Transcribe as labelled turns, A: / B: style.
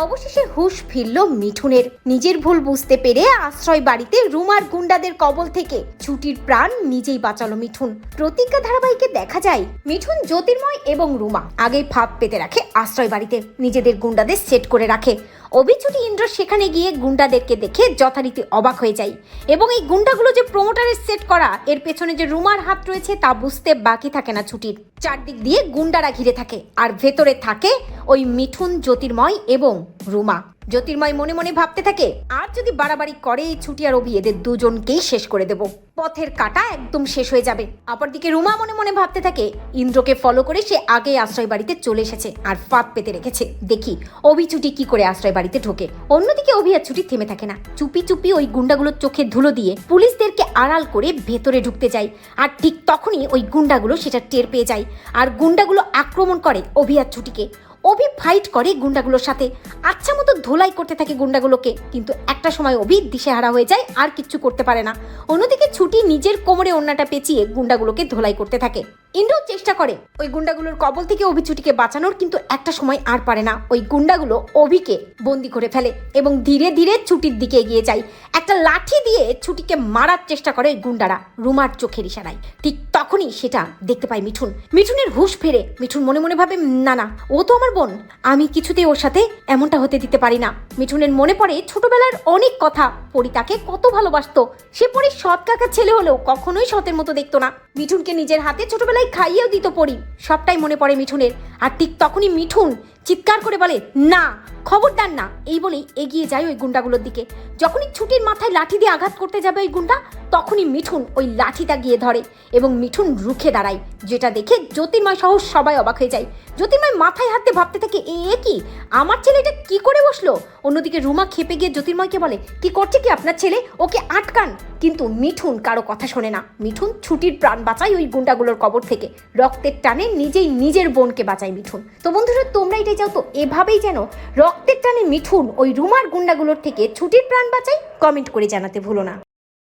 A: অবশেষে হুঁশ ফিরল মিঠুনের। নিজের ভুল বুঝতে পেরে আশ্রয় বাড়িতে রুমার গুন্ডাদের কবল থেকে ছুটির প্রাণ নিজেই বাঁচালো মিঠুন। প্রতিজ্ঞা ধারাবাহিকে দেখা যায় মিঠুন, জ্যোতির্ময় এবং রুমা আগেই ফাঁদ পেতে রাখে আশ্রয় বাড়িতে, নিজেদের গুন্ডাদের সেট করে রাখে। অভিছুটি ইন্দ্র সেখানে গিয়ে গুন্ডাদেরকে দেখে যথারীতি অবাক হয়ে যায় এবং এই গুন্ডাগুলো যে প্রমোটারের সেট করা, এর পেছনে যে রুমার হাত রয়েছে তা বুঝতে বাকি থাকে না ছুটির। চারদিক দিয়ে গুন্ডারা ঘিরে থাকে আর ভেতরে থাকে ওই মিঠুন, জ্যোতির্ময় এবং রুমা। জ্যোতির্ময় মনে মনে ভাবতে থাকে, আর যদি বাড়াবাড়ি করে এই ছুটি আর অভি, এদের দুজনকেই শেষ করে দেব, পথের কাটা একদম শেষ হয়ে যাবে। অপরদিকে রুমা মনে মনে ভাবতে থাকে, ইন্দ্রকে ফলো করে সে আগে আশ্রয় বাড়িতে চলে এসেছে আর ফাঁদ পেতে রেখেছে, দেখি অভি ছুটি কি করে আশ্রয় বাড়িতে ঢোকে। অন্যদিকে অভি আর ছুটি থেমে থাকে না, চুপি চুপি ওই গুন্ডাগুলোর চোখে ধুলো দিয়ে পুলিশদেরকে আড়াল করে ভেতরে ঢুকতে যায়। আর ঠিক তখনই ওই গুন্ডাগুলো সেটা টের পেয়ে যায় আর গুন্ডাগুলো আক্রমণ করে অভি আর ছুটিকে। অভি ফাইট করে গুন্ডাগুলোর সাথে, আচ্ছা মতো ধোলাই করতে থাকে গুন্ডাগুলোকে, কিন্তু একটা সময় অভি দিশেহারা হয়ে যায় আর কিচ্ছু করতে পারে না। অন্যদিকে ছুটি নিজের কোমরে ওড়নাটা পেঁচিয়ে গুন্ডাগুলোকে ধোলাই করতে থাকে। ইন্দ্র চেষ্টা করে ওই গুন্ডাগুলোর কবল থেকে অভি ছুটিকে বাঁচানোর, কিন্তু একটা সময় আর পারে না। ওই গুন্ডাগুলো অভিকে বন্দি করে ফেলে এবং ধীরে ধীরে ছুটির দিকে এগিয়ে যায়। একটা লাঠি দিয়ে ছুটিকে মারার চেষ্টা করে ওই গুন্ডারা রুমার চোখের ইশারায়। ঠিক তখনই সেটা দেখতে পায় মিঠুন। মিঠুনের হুঁশ ফেরে। মিঠুন মনে মনে ভাবে, না না, ও তো আমার বোন, আমি কিছুতেই ওর সাথে এমনটা হতে দিতে পারি না। মিঠুনের মনে পড়ে ছোটবেলার অনেক কথা, পরি তাকে কত ভালোবাসতো। সে পরি সৎ কাকার ছেলে হলেও কখনোই সতের মতো দেখতো না। মিঠুনকে নিজের হাতে ছোটবেলায় খাইয়েও দিত পরি, সবটাই মনে পড়ে মিঠুনের। আর ঠিক তখনই মিঠুন চিৎকার করে বলে, না, খবরদার না, এই বলেই এগিয়ে যায় ওই গুন্ডাগুলোর দিকে। যখনই ছুটির মাথায় লাঠি দিয়ে আঘাত করতে যাবে ওই গুন্ডা, তখনই মিঠুন ওই লাঠিটা গিয়ে ধরে এবং মিঠুন রুখে দাঁড়ায়, যেটা দেখে জ্যোতির্ময় সহ সবাই অবাক হয়ে যায়। জ্যোতির্ময় মাথায় হাত দিয়ে ভাবতে থাকে, এ কি, আমার ছেলে এটা কি করে বসলো। অন্যদিকে রুমা খেপে গিয়ে জ্যোতির্ময়কে বলে, কি করছে কি আপনার ছেলে, ওকে আটকান। কিন্তু মিঠুন কারো কথা শোনে না। মিঠুন ছুটির প্রাণ বাঁচায় ওই গুন্ডাগুলোর কবর থেকে, রক্তের টানে নিজেই নিজের বোনকে বাঁচায় মিঠুন। তো বন্ধুরা, তোমরা এটাই চাও তো এভাবেই যেন রক্তের টানে মিঠুন ওই রুমার গুন্ডাগুলোর থেকে ছুটির প্রাণ বাঁচায়? কমেন্ট করে জানাতে ভুলো না।